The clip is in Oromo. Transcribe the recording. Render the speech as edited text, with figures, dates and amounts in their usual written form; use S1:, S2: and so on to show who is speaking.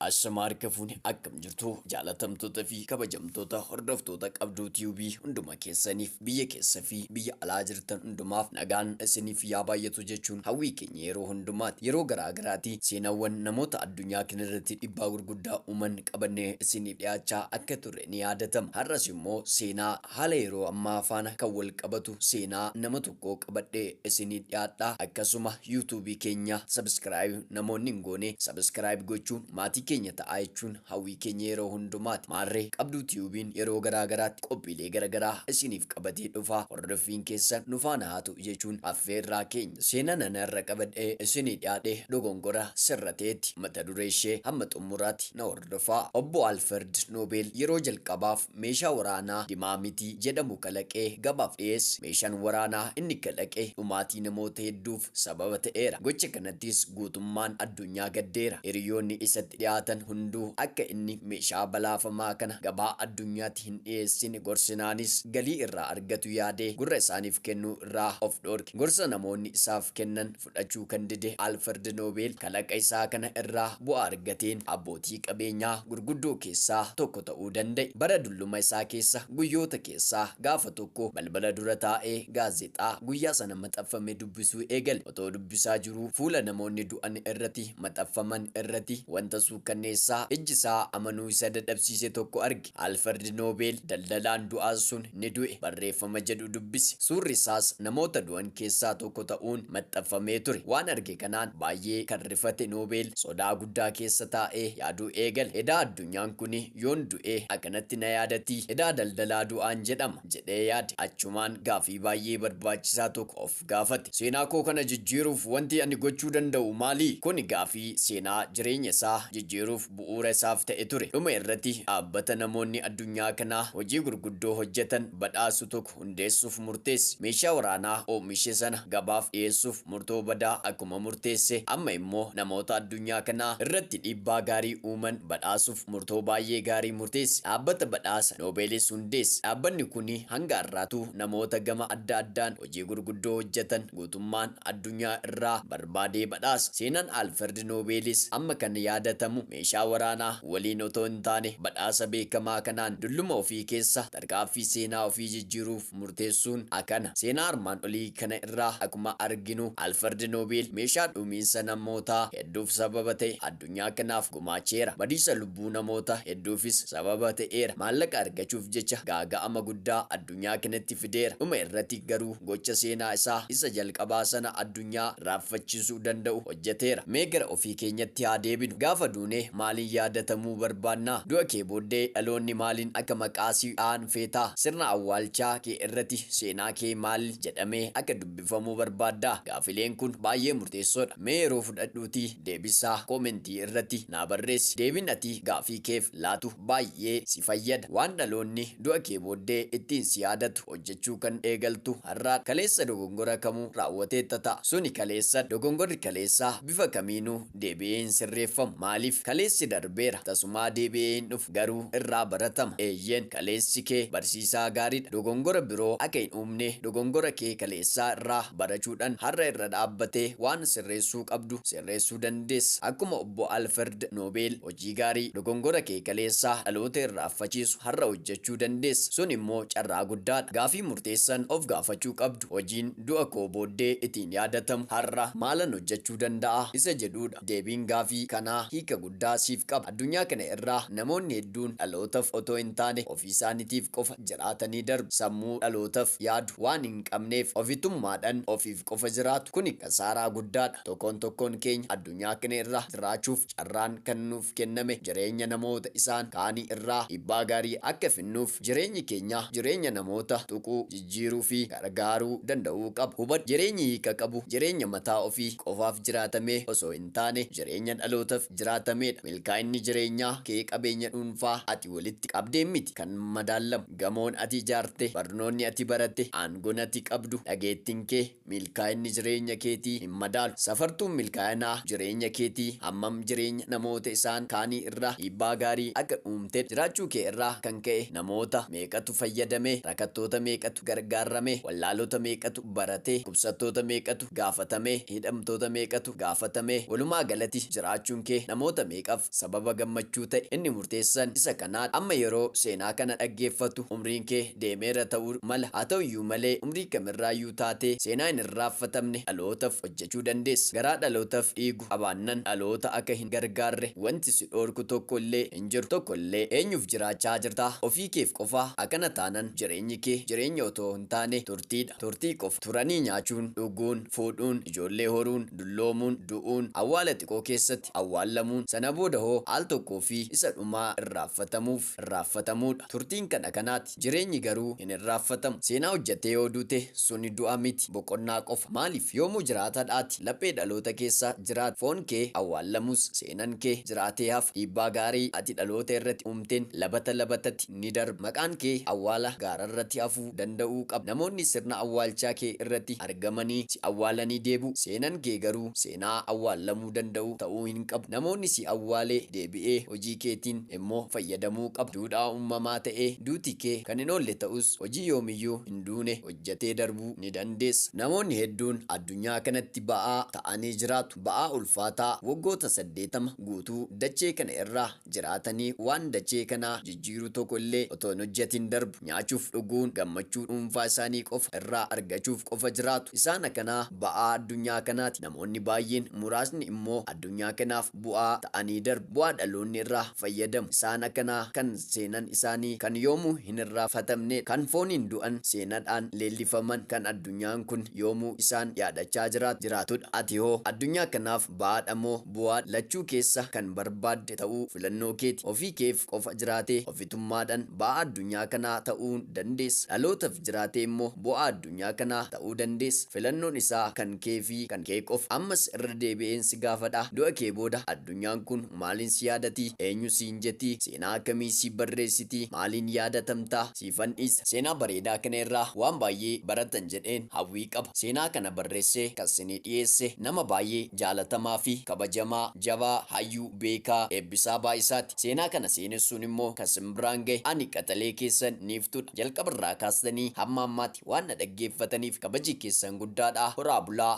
S1: Ashamaa harka fuuni akkam jirtu jaalatamtoota fi kabajamtoota hordoftoota qabduu tiibii hunduma keessaniif biyya keessa fi biyya alaa jirtan hundumaaf nagaan isiniif yaa baay'atu jechuun hawwii keenya yeroo hundumaatti yeroo garaagaraatti seenaawwan namoota addunyaa kana irratti dhiibbaa gurguddaa uuman qabannee isiniif dhiyaachaa akka turre ni yaadatama. Har'as immoo seenaa haala yeroo ammaa faana kan wal qabatu seenaa nama tokkoo qabadhee isiniif dhiyaadha. Akkasuma yuutuubii keenya sabskiraayib namoonni hin goone sabskiraayib gochuun maatii keenya ta'aa jechuun hawwii keenya yeroo hundumaatti maarree qabduu tiibiin yeroo garaagaraatti qophiilee garaagaraa isiniif qabatee dhufa hordoffiin keessan nu faana haa ta'u jechuun affeerraa keenya seenaa nana irra qabadhee isiniif dhiyaadhe dogongora sirrateetti mata duree ishee hamma xumuraatti na hordofaa. Obbo Alfred Noobel yeroo jalqabaaf meeshaa waraanaa dimaamitii jedhamu kalaqee gabaaf dhiyeesse. Meeshaan waraanaa inni kalaqe dhumaatii namoota hedduuf sababa ta'eera. Gocha kanattis guutummaan addunyaa gaddeera. Hiriyoonni isatti dhiyaatan hunduu akka inni meeshaa balaafamaa kana gabaa addunyaatti hin dhiyeessine gorsinaanis galii irraa argatu yaadee gurra isaaniif kennuu irraa of dhoorke. Gorsa namoonni isaaf kennan fudhachuu kan dide Alfred Noobel kalaqa isaa kana irraa bu'aa argateen abbootii qabeenyaa gurguddoo keessaa tokko ta'uu danda'e. Bara dulluma isaa keessa guyyoota keessaa gaafa tokko balbala dura taa'ee gaazexaa guyyaa sana maxxanfame dubbisuu eegale. Otoo dubbisaa jiruu fuula namoonni du'an irratti maxxanfaman irratti wanta suukkanneessaa ijji isaa amanuu isa dadhabsiise tokko arge. Alfred Noobel daldalaan du'aan sun ni du'e barreeffama jedhu dubbise. Suurri isaas namoota du'an keessaa tokko ta'uun maxxanfamee ture. Waan arge kanaan baay'ee kan rifate Noobel sodaa guddaa keessa taa'ee yaaduu eegale. Edaa addunyaan kuni yoon du'e akkanatti na yaadatti edaa daldalaa du'aan jedhama jedhee yaade. Achumaan gaafii baay'ee barbaachisaa tokko of gaafate. Seenaa koo kana jijjiiruuf wanti ani gochuu danda'u maali? Kuni gaafii seenaa jireenya isaa jijjiiruuf bu'uura isaaf ta'e ture. Dhuma irratti dhaabbata namoonni addunyaa kanaa hojii gurguddoo hojjetan badhaasu tokko hundeessuuf murteesse. Meeshaa waraanaa oomishe sana gabaaf dhiyeessuuf murtoo badaa akkuma murteesse amma immoo namoota addunyaa kanaa irratti dhiibbaa gaarii uuman badhaasuuf murtoo baay'ee gaarii murteesse. Dhaabbata badhaasa Noobelis hundeesse. Dhaabbanni kuni hanga har'aatu namoota gama adda addaan hojii gurguddoo hojjetan guutummaan addunyaa irraa barbaadee badhaasa. Seenaan Alfred Noobelis amma kan yaadatamu meeshaa waraanaa waliin otoo hin taane badhaasa beekamaa kanaan dulluma ofii keessa tarkaanfii seenaa ofii jijjiiruuf murteessuun akkana. Seenaa armaan olii kana irraa akkuma arginu Alfred Noobel meeshaa dhumiinsa namootaa hedduuf sababa ta'e addunyaa kanaaf gumaacheera. Badiisa lubbuu namoota hedduufis sababa ta'eera. Maallaqa argachuuf jecha gaaga'ama guddaa addunyaa kanatti fideera. Dhuma irratti garuu gocha seenaa isaa isa jalqabaa sana addunyaa raaffachiisuu danda'u hojjeteera. Mee gara ofii keenyatti haa deebinu. Gaafa duunee maaliin yaadatamuu barbaanna? Du'a kee booddee dhaloonni maaliin akka maqaa si dha'an feetaa? Sirna awwaalchaa kee irratti seenaa kee maal jedhamee akka dubbifamu barbaadda? Gaafileen kun baay'ee murteessoodha. Mee yeroo fudhadhuutii deebisaa koomentii irratti naa barreessi. Deebiin ati gaafii keef laatu baay'ee si fayyada. Waan dhaloonni du'a kee booddee ittiin si yaadatu hojjechuu kan eegaltu har'aa kaleessa dogongora kamuu raawwatee ta'a. Suni kaleessa dogongorri kaleessaa bifa kamiinuu deebi'ee hin sirreeffamu. Maaliif kaleessi darbeera tasumaa deebi'ee hin dhufu garuu irraa baratama. Eeyyeen kaleessi kee barsiisaa gaariidha. Dogongora biroo akka hin uumne dogongora kee kaleessaa irraa barachuudhaan har'a irra dhaabbatee waan sirreessuu qabdu sirreessuu dandeessa. Akkuma obbo Alfred Noobel hojii gaarii dogongora kee kaleessaa dhaloota irraanfachiisu har'a hojjechuu dandeessa. Sun immoo carraa guddaadha. Gaafii murteessan of gaafachuu qabdu. Hojiin du'a koo booddee ittiin yaadatamu har'a maalan hojjechuu danda'a isa jedhudha. Deebiin gaafii kanaa hiika guddaa siif qaba. Addunyaa kana irraa namoonni hedduun dhalootaaf otoo hin taane ofii isaaniitiif qofa jiraatanii darbu. Sammuu dhalootaaf yaadu waan hin qabneef ofitummaadhaan ofiif qofa jiraatu. Kuni kasaaraa guddaadha. Tokkoon keenya addunyaa kana irraa jiraachuuf carraan kan nuuf kenname jireenya namoota isaan kaanii irraa dhiibbaa gaarii akka finnuuf jireenyi keenya jireenya namoota tuquu jijjiiruu fi gargaaruu danda'uu qaba. Hubadhu jireenyi hiika qabu jireenya mataa ofii qofaaf jiraatamee osoo hin taane jireenya dhalootaaf jiraatamedha. Milkaa'inni jireenyaa kee qabeenya dhuunfaa ati walitti qabdeen miti kan madaalamu. Gamoon ati ijaarte, barnoonni ati baratte, aangoon ati qabdu, dhageettiin kee milkaa'inni jireenya keetii hin madaalu. Safartuun milkaa'inaa jireenya keetii hammam jireenya namoota isaan kaanii irraa dhiibbaa gaarii akka uumte jiraachuu kee irraa kan ka'e namoota meeqatu fayyadame, rakkattoota meeqatu gargaarame, wallaalota meeqatu barate, kubsattoota meeqatu gaafatame, hidhamtoota meeqatu gaafatame. Walumaa galatti jiraachuun kee namoota meeqaf sababa gammachuu ta'e inni murteessan isa kanaa amma yeroo seenaa kana dhaggeeffatu umriin kee deemeera ta'uu mala haa ta'uyyuu malee umrii kamirraayyuu taatee seenaa hin irraanfatamne dhalootaaf hojjechuu dandeessa. Garaa dhalootaaf dhiigu qabaannan dhaloota akka hin gargaarre wanti si dhoorku tokkollee hin jiru. Tokkollee eenyuuf jiraachaa jirta? Ofii keef qofaa. Akkana taanan jireenyi kee jireenya otoo hin taane turtiidha. Turtii qofa turanii nyaachuun, dhuguun, fuudhuun, ijoollee horuun, dulloomuun, du'uun, awwaala xiqqoo keessatti awwaallamuun, sana booda hoo al tokkoo fi isa dhumaa irraanfatamuudha. Turtiin kana kanaati. Jireenyi garuu hin irraanfatamu. Seenaa hojjetee yoo duute suni du'a miti, boqonnaa qofa. Maaliif yoomuu jiraataadhaati laphee dhaloota keessa jiraat foon kee awwaallamus seenan kee jiraatee hafa. Dhiibbaa gaarii ati dhaloota irratti uumteen labatatti ni darba. Maqaan kee awwaala gaararratti hafuu danda'uu qaba. Namoonni sirna awwaalchaa kee irratti argamanii si awwaalanii deebi'u. Seenan kee garuu seenaa awwaallamuu danda'u ta'uu hin qabu. Namoonni si awwaalee deebi'ee hojii keetiin immoo fayyadamuu qaba. Duudhaa uumamaa ta'ee duuti kee kan hin oolle ta'us hojii yoomiyyuu hin duune hojjetee darbuu ni dandeessa. Namoonni hedduun addunyaa kanatti ba'aa ta'anii jiraatu. Ba'aa ulfaataa waggoota 80 guutuu dachee kana irraa jiraatanii waan dachee kanaa jijjiiruu tokko illee otoo hin hojjetin darbu. Nyaachuuf dhuguun gammachuu dhuunfaa isaanii qofa irraa argachuuf qofa jiraatu. Isaan akkanaa ba'aa addunyaa kanaati. Namoonni baay'een muraasni immoo addunyaa kanaaf bu'aa ta'anii darbu. Bu'aa dhaloonni irraa fayyadamu. Isaan akkanaa kan seenan isaanii kan yoomuu hin irraanfatamne, kan fooniin du'an seenaadhaan leellifaman, kan addunyaan kun yoomuu isaan yaadachaa jiraatudha. Ati hoo addunyaa kanaaf ba'aadha moo bu'aa? Lachuu keessa kan barbaadde ta'uu filannoo keeti. Ofii keef qofa jiraatee ofitummaadhaan ba'aa addunyaa kanaa ta'uu dandeessa. Dhalootaaf jiraatee immoo bu'aa addunyaa kanaa ta'uu dandeessa. Filannoon isaa kan kee fi kan kee qofa. Ammas irra deebi'een si gaafadha. Du'a kee booda addunyaan kun maaliin si yaadati? Eenyu siin jetti? Seenaa akkamii si barreessiti? Maaliin yaadatamta? Siifan dhiisa. Seenaa bareedaa kana irraa waan baay'ee baratan jedheen hawwii qaba. Seenaa kana barreessee kan isinii dhiyeesse nama baay'ee jaalatamaa fi kabajamaa jabaa hayyuu beekaa Eebbisaa Baay'isaati. Seenaa kana seenessuun immoo kan isin biraan gahe ani qaxalee keessan niiftudha. Jalqabarraa kaastanii hamma ammaatti waan na dhaggeeffataniif kabaji keessan guddaadha. Horaa bulaa.